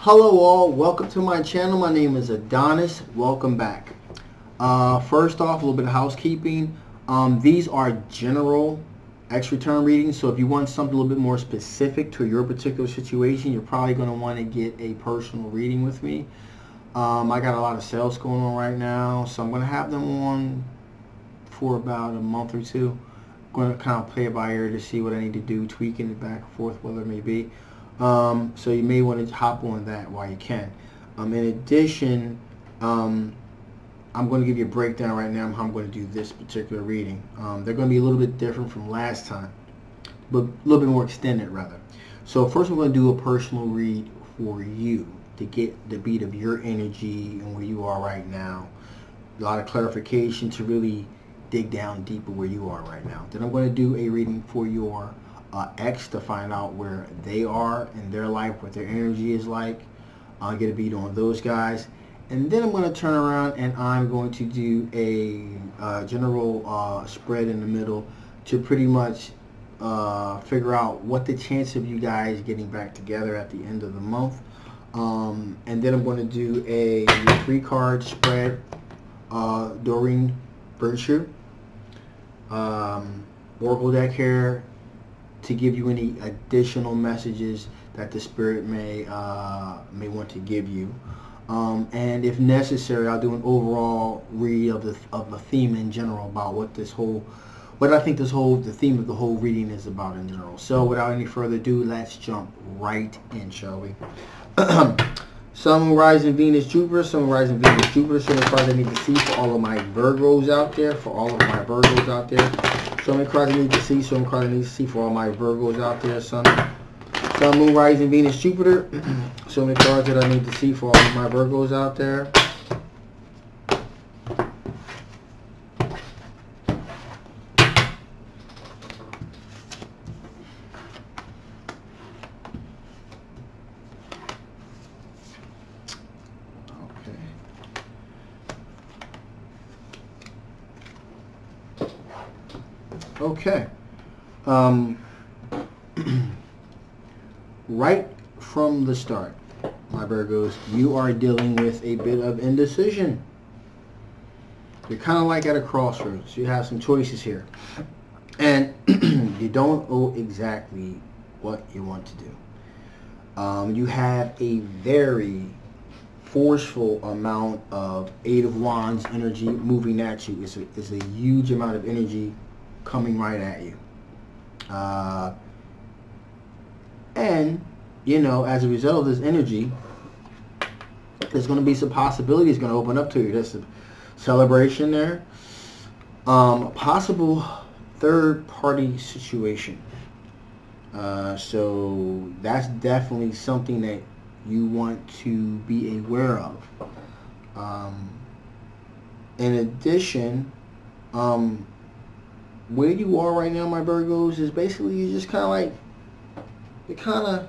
Hello all, welcome to my channel. My name is Adonis. Welcome back. First off, a little bit of housekeeping. These are general X-return readings, so if you want something a little bit more specific to your particular situation, you're probably going to want to get a personal reading with me. I got a lot of sales going on right now, so I'm going to have them on for about a month or two. I'm going to kind of play it by ear to see what I need to do, tweaking it back and forth, whatever it may be. So you may want to hop on that while you can. In addition, I'm going to give you a breakdown right now of how I'm going to do this particular reading. They're going to be a little bit different from last time, but a little bit more extended rather. So first we're going to do a personal read for you to get the beat of your energy and where you are right now. A lot of clarification to really dig down deeper where you are right now. Then I'm going to do a reading for your ex to find out where they are in their life, what their energy is like. I'll get a beat on those guys. And then I'm going to turn around and I'm going to do a general spread in the middle to pretty much figure out what the chance of you guys getting back together at the end of the month. And then I'm going to do a 3-card spread, Doreen Virtue, Oracle deck here, to give you any additional messages that the Spirit may want to give you. And if necessary, I'll do an overall read of the theme in general about what I think the theme of the whole reading is about in general. So without any further ado, let's jump right in, shall we? Sun, Moon, Rising, Venus, Jupiter. Sun, Moon, Rising, Venus, Jupiter. So many cards I need to see for all of my Virgos out there. So many cards I need to see. So many cards I need to see for all my Virgos out there. Sun, Moon, Rising, Venus, Jupiter. So many cards that I need to see for all of my Virgos out there. Okay. Right from the start, my Virgos, you are dealing with a bit of indecision. You're kind of like at a crossroads. You have some choices here. And you don't know exactly what you want to do. You have a very forceful amount of Eight of Wands energy moving at you. It's a huge amount of energy coming right at you. And, you know, as a result of this energy, there's going to be some possibilities going to open up to you. There's a celebration there. Possible third-party situation. So that's definitely something that you want to be aware of. In addition, where you are right now, my Virgos, is basically you're just kind of like, you kind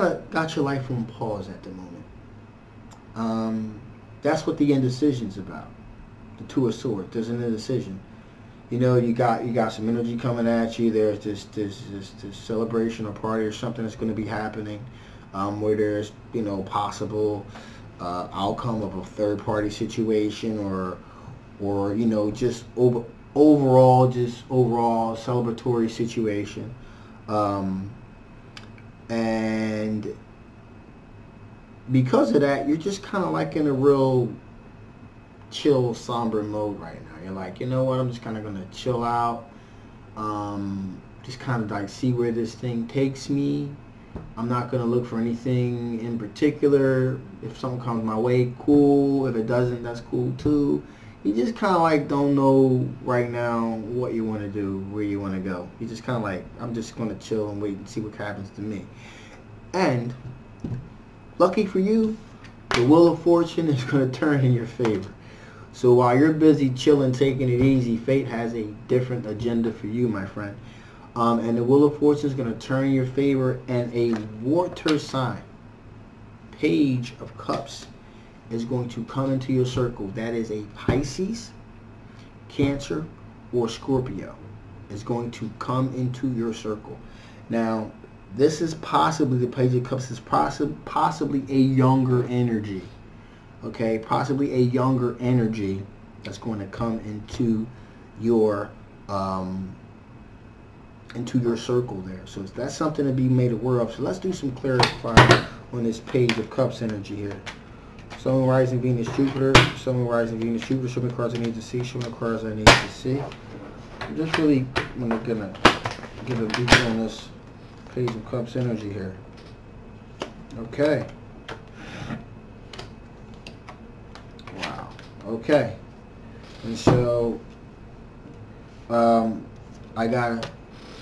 of got your life on pause at the moment. That's what the indecision's about. The Two of Swords. There's an indecision. You know, you got some energy coming at you. There's this celebration or party or something that's going to be happening, where there's, you know, possible outcome of a third-party situation, or you know, just overall celebratory situation. And because of that, you're just kind of like in a real chill, somber mode right now. You're like, you know what, I'm just kind of going to chill out. Just kind of like see where this thing takes me. I'm not going to look for anything in particular. If something comes my way, cool. If it doesn't, that's cool too. You just kind of like don't know right now what you want to do, where you want to go. You just kind of like, I'm just going to chill and wait and see what happens to me. And lucky for you, the Wheel of Fortune is going to turn in your favor. So while you're busy chilling, taking it easy, fate has a different agenda for you, my friend. And the Wheel of Fortune is going to turn in your favor, and a water sign, Page of Cups, is going to come into your circle. That is a Pisces, Cancer, or Scorpio is going to come into your circle. Now, this is possibly, the Page of Cups is possibly a younger energy. Okay, possibly a younger energy that's going to come into your circle there. So that's something to be made aware of. So let's do some clarifying on this Page of Cups energy here. Sun, Moon, Rising, Venus, Jupiter. Sun, Moon, Rising, Venus, Jupiter. Show me cards I need to see. Show me cards I need to see. I'm just really gonna get a deep on this Page of Cups energy here. Okay. Wow. Okay. And so I got a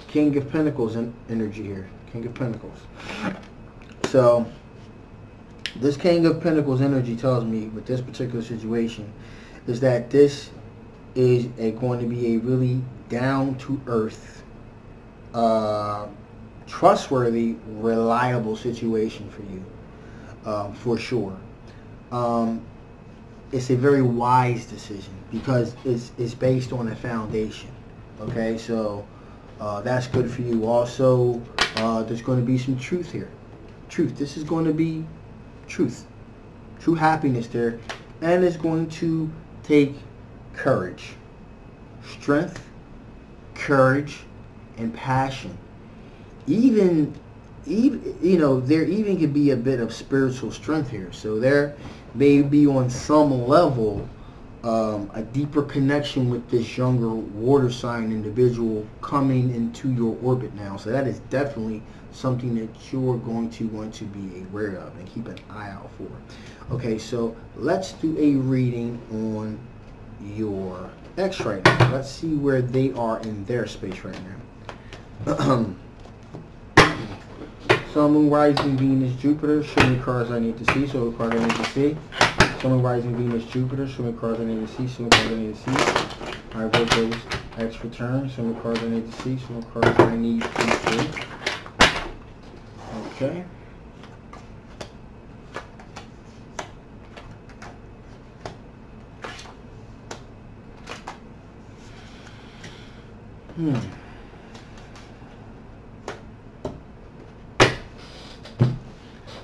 King of Pentacles energy here. King of Pentacles. So this King of Pentacles energy tells me with this particular situation is that this is going to be a really down-to-earth, trustworthy, reliable situation for you, for sure. It's a very wise decision because it's based on a foundation. Okay, so that's good for you. Also, there's going to be some truth here. Truth. This is going to be truth. True happiness there. And it's going to take courage. Strength, courage, and passion. Even you know, there even could be a bit of spiritual strength here. So there may be on some level a deeper connection with this younger water sign individual coming into your orbit now. So that is definitely something that you're going to want to be aware of and keep an eye out for. Okay, so let's do a reading on your ex right now. Let's see where they are in their space right now. Sun, Moon, Rising, Venus, Jupiter. Show me cards I need to see. So cards I need to see. Sun, Moon, Rising, Venus, Jupiter. Show me cards I need to see. Show me cards I need to see. Alright, Virgo's X return. Show me cards I need to see. Show me cards I need to see. Okay.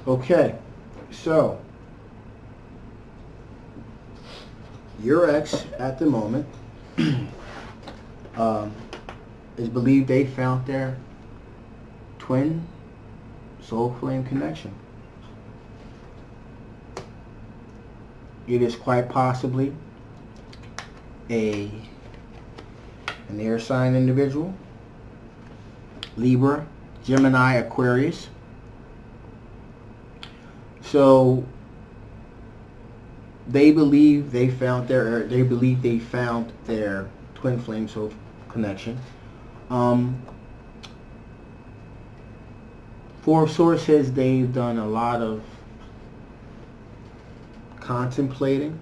Okay, so your ex at the moment is believed they found their twin soul flame connection. It is quite possibly an air sign individual, Libra, Gemini, Aquarius. So they believe they found their twin flame soul connection. For sources, they've done a lot of contemplating.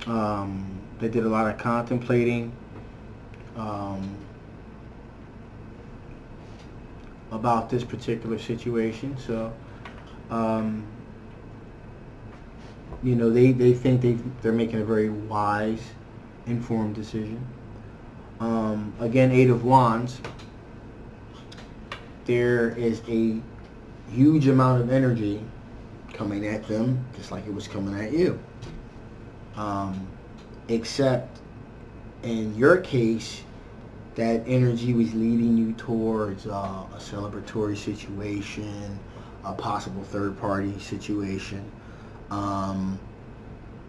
They did a lot of contemplating about this particular situation. So, you know, they think they're making a very wise, informed decision. Again, Eight of Wands. There is a huge amount of energy coming at them, just like it was coming at you. Except in your case, that energy was leading you towards a celebratory situation, a possible third-party situation,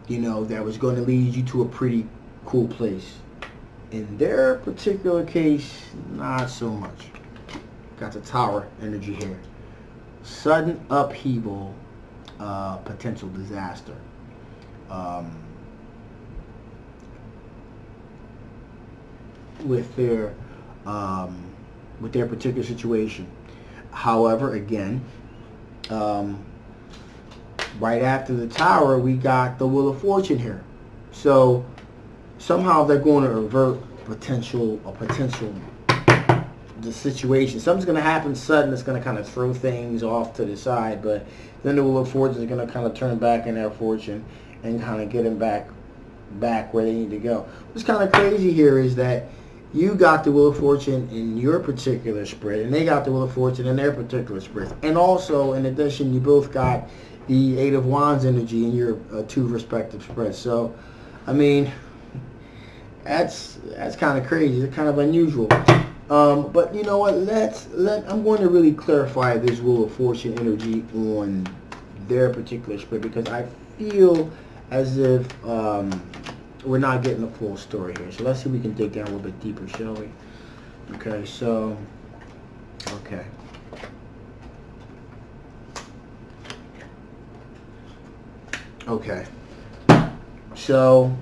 you know, that was going to lead you to a pretty cool place. In their particular case, not so much. Got the Tower energy here. Sudden upheaval, potential disaster. With their particular situation. However, again, right after the Tower, we got the Wheel of Fortune here. So somehow they're going to avert the situation. Something's going to happen sudden that's going to kind of throw things off to the side, but then the Wheel of Fortune is going to kind of turn back in their fortune and kind of get them back where they need to go. What's kind of crazy here is that you got the Wheel of Fortune in your particular spread, and they got the Wheel of Fortune in their particular spread. And also, in addition, you both got the Eight of Wands energy in your two respective spreads. So, I mean, that's kind of crazy. It's kind of unusual. But you know what? I'm going to really clarify this Wheel of Fortune energy on their particular spread, because I feel as if we're not getting the full story here. So let's see if we can dig down a little bit deeper, shall we? Okay, so, okay. Okay. So,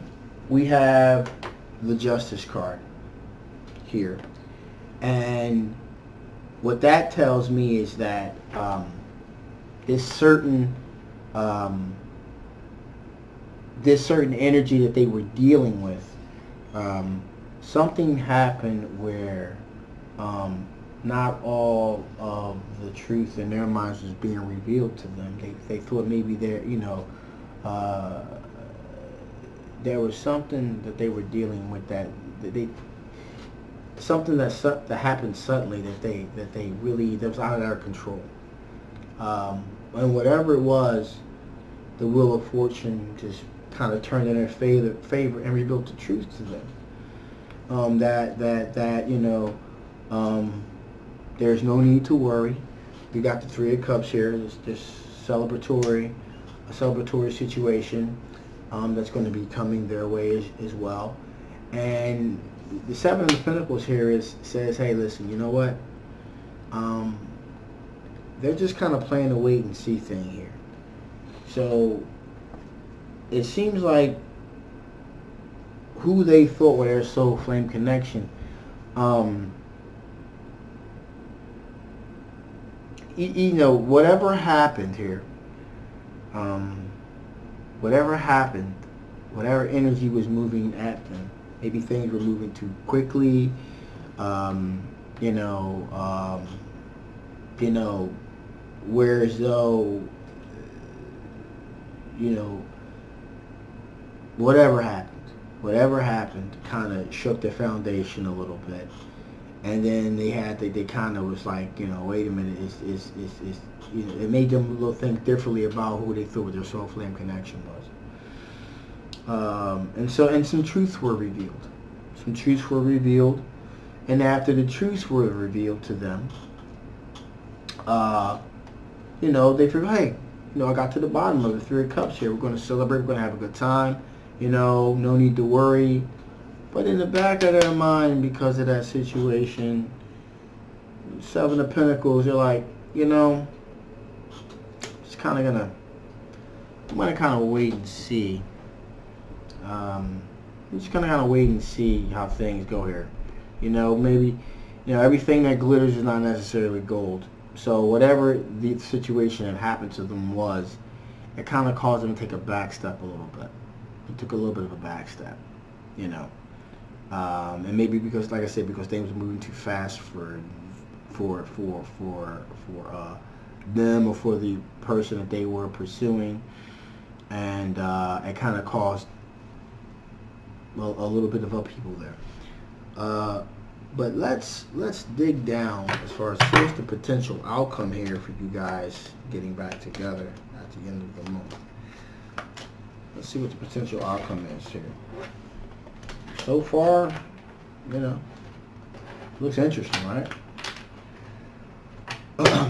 we have the Justice card here. And what that tells me is that this certain energy that they were dealing with, something happened where not all of the truth in their minds was being revealed to them. They thought maybe there was something that they were dealing with that something that happened suddenly that was out of their control. And whatever it was, the Wheel of Fortune just kind of turned in their favor and revealed the truth to them. There's no need to worry. We got the Three of Cups here. It's just a celebratory situation that's going to be coming their way as well. And the Seven of Pentacles here says, hey, listen, you know what? They're just kind of playing a wait and see thing here. So it seems like who they thought were their soul flame connection, whatever happened here, whatever energy was moving at them, maybe things were moving too quickly, whereas though, whatever happened kind of shook the foundation a little bit. And then they kind of was like, wait a minute, it made them think differently about who they thought their soul flame connection was. And some truths were revealed. And after the truths were revealed to them, they figured, hey, I got to the bottom of the Three of Cups here. We're going to celebrate. We're going to have a good time. No need to worry. But in the back of their mind, because of that situation, Seven of Pentacles, they're like, it's kind of I'm going to kind of wait and see. I'm just going to kind of wait and see how things go here. Maybe, everything that glitters is not necessarily gold. So whatever the situation that happened to them was, it kind of caused them to take a back step a little bit. It took a little bit of a back step, and maybe because, like I said, because things were moving too fast for them or for the person that they were pursuing, and it kind of caused a little bit of upheaval there. But let's dig down as far as what's the potential outcome here for you guys getting back together at the end of the month. Let's see what the potential outcome is here. So far, looks interesting, right?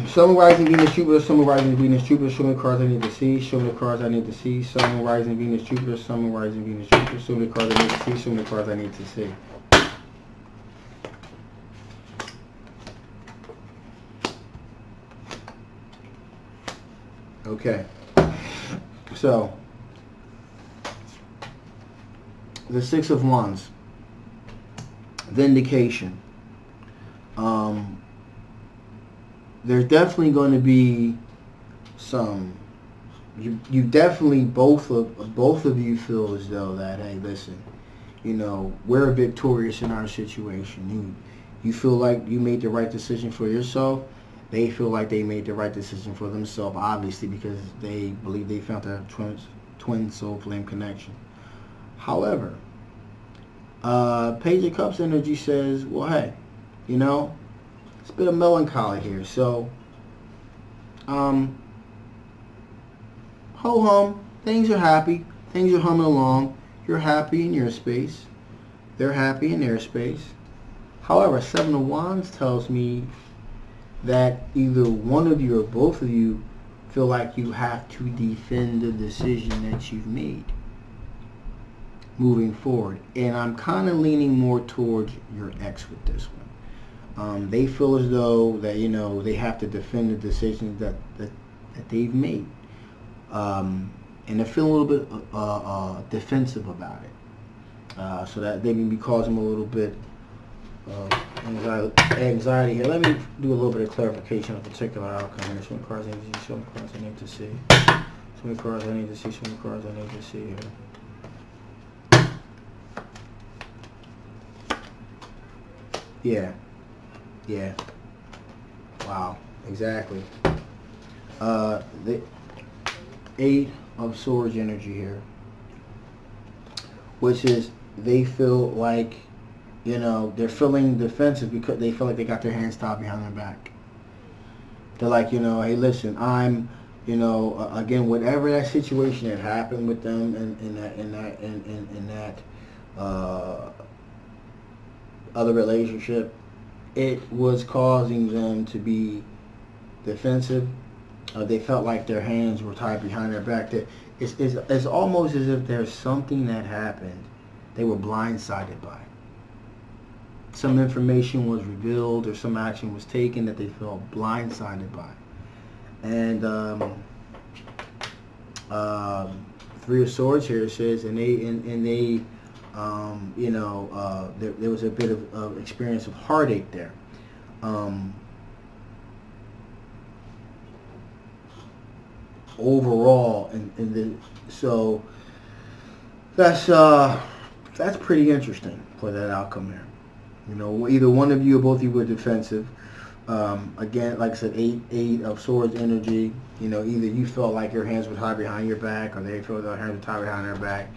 Sun, Rising, Venus, Jupiter, Sun, Rising, Venus, Jupiter. Show me the cards I need to see. Show me the cards I need to see. Sun, Rising, Venus, Jupiter, Sun, Rising, Venus, Jupiter. Show me the cards I need to see. Show me the cards I need to see. Okay, so the Six of Wands, vindication. There's definitely going to be some. You definitely both of you feel as though that, hey, listen, we're victorious in our situation. You feel like you made the right decision for yourself. They feel like they made the right decision for themselves, obviously, because they believe they found that twin soul flame connection. However, Page of Cups energy says, well, hey, you know, it's a bit of melancholy here. So, ho-hum, things are happy. Things are humming along. You're happy in your space. They're happy in their space. However, Seven of Wands tells me that either one of you or both of you feel like you have to defend the decision that you've made moving forward. And I'm kind of leaning more towards your ex with this one. They feel as though that, you know, they have to defend the decisions that they've made. And they're feeling a little bit defensive about it. So that they may be causing a little bit of anxiety here. Let me do a little bit of clarification of a particular outcome here. So many cards I need to see, so many cards I need to see. So many cards I need to see, so many cards I need to see here. Yeah. Wow. Exactly. The 8 of Swords energy here, which is they feel like, you know, they're feeling defensive because they feel like they got their hands tied behind their back. They're like, you know, hey, listen, I'm, you know, again, whatever that situation that happened with them in that other relationship, it was causing them to be defensive. They felt like their hands were tied behind their back. It's almost as if there's something that happened they were blindsided by. Some information was revealed or some action was taken that they felt blindsided by. And 3 of Swords here says, and they you know, there was a bit of experience of heartache there. Overall, so that's pretty interesting for that outcome there. You know, either one of you or both of you were defensive. Again, like I said, 8 of Swords energy. You know, either you felt like your hands were tied behind your back, or they felt their hands were tied behind their back.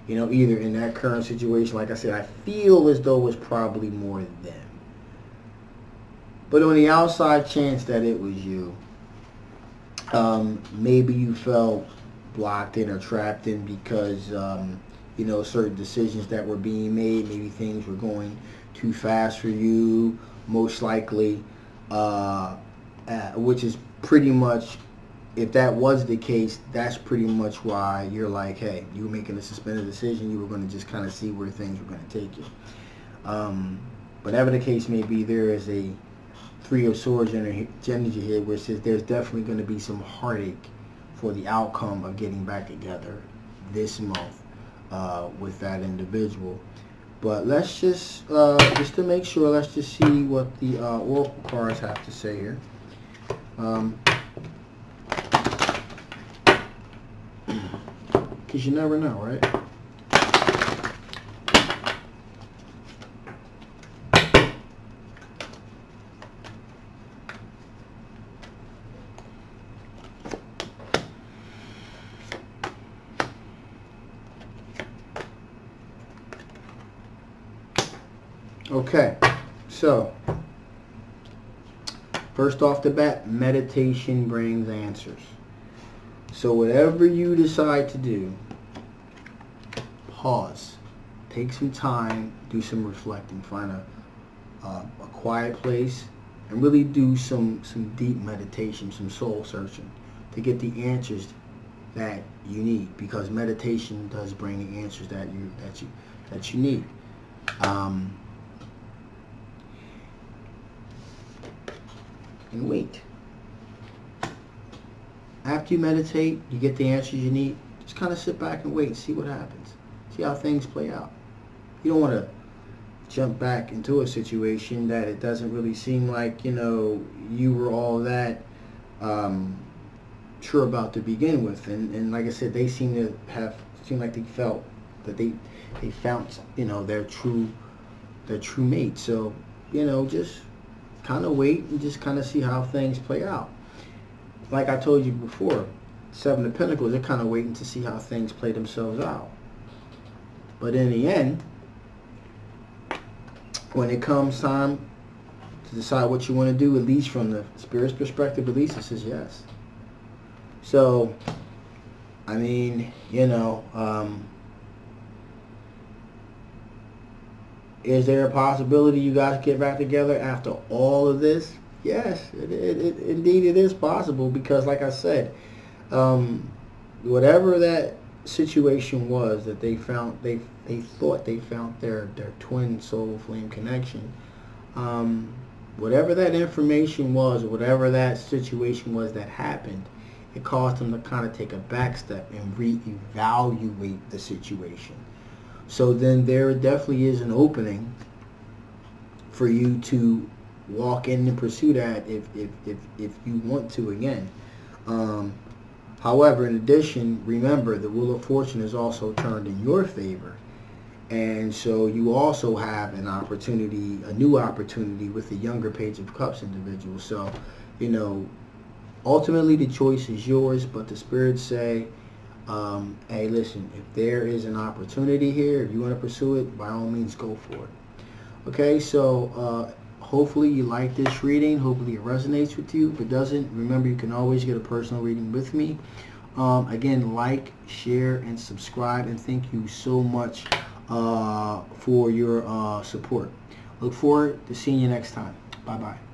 You know, either in that current situation, like I said, I feel as though it was probably more them. But on the outside chance that it was you, maybe you felt blocked in or trapped in because, you know, certain decisions that were being made, maybe things were going too fast for you, most likely, which is pretty much, if that was the case, that's pretty much why you're like, hey, you were making a suspended decision, you were going to just kind of see where things were going to take you. Whatever the case may be, there is a 3 of Swords energy here, which says there's definitely going to be some heartache for the outcome of getting back together this month with that individual. But let's just to make sure, let's just see what the Oracle cards have to say here. Because you never know, right? Okay, so first off the bat, meditation brings answers. So whatever you decide to do, pause, take some time, do some reflecting, find a quiet place, and really do some deep meditation, some soul searching to get the answers that you need, because meditation does bring the answers that you need. And wait. After you meditate, you get the answers you need, just kind of sit back and wait and see what happens. See how things play out. You don't want to jump back into a situation that it doesn't really seem like, you know, you were all that sure about to begin with. And like I said, they seem like they felt that they found, you know, their true mate. So, you know, just kind of wait and just kind of see how things play out. Like I told you before, 7 of Pentacles, they're kind of waiting to see how things play themselves out. But in the end, when it comes time to decide what you want to do, at least from the Spirit's perspective, at least it says yes. So, I mean, you know, is there a possibility you guys get back together after all of this? Yes, indeed it is possible, because like I said, whatever that situation was that they found, they thought they found their twin soul flame connection, whatever that information was, or whatever that situation was that happened, it caused them to kind of take a back step and reevaluate the situation. So then there definitely is an opening for you to walk in and pursue that if you want to again. However, in addition, remember the Wheel of Fortune is also turned in your favor. And so you also have an opportunity, a new opportunity with the younger Page of Cups individual. So, you know, ultimately the choice is yours, but the spirits say, hey, listen, if there is an opportunity here, if you want to pursue it, by all means go for it. Okay, so hopefully you like this reading. Hopefully it resonates with you. If it doesn't, remember you can always get a personal reading with me. Again, like, share, and subscribe, and thank you so much for your support. Look forward to seeing you next time. Bye-bye.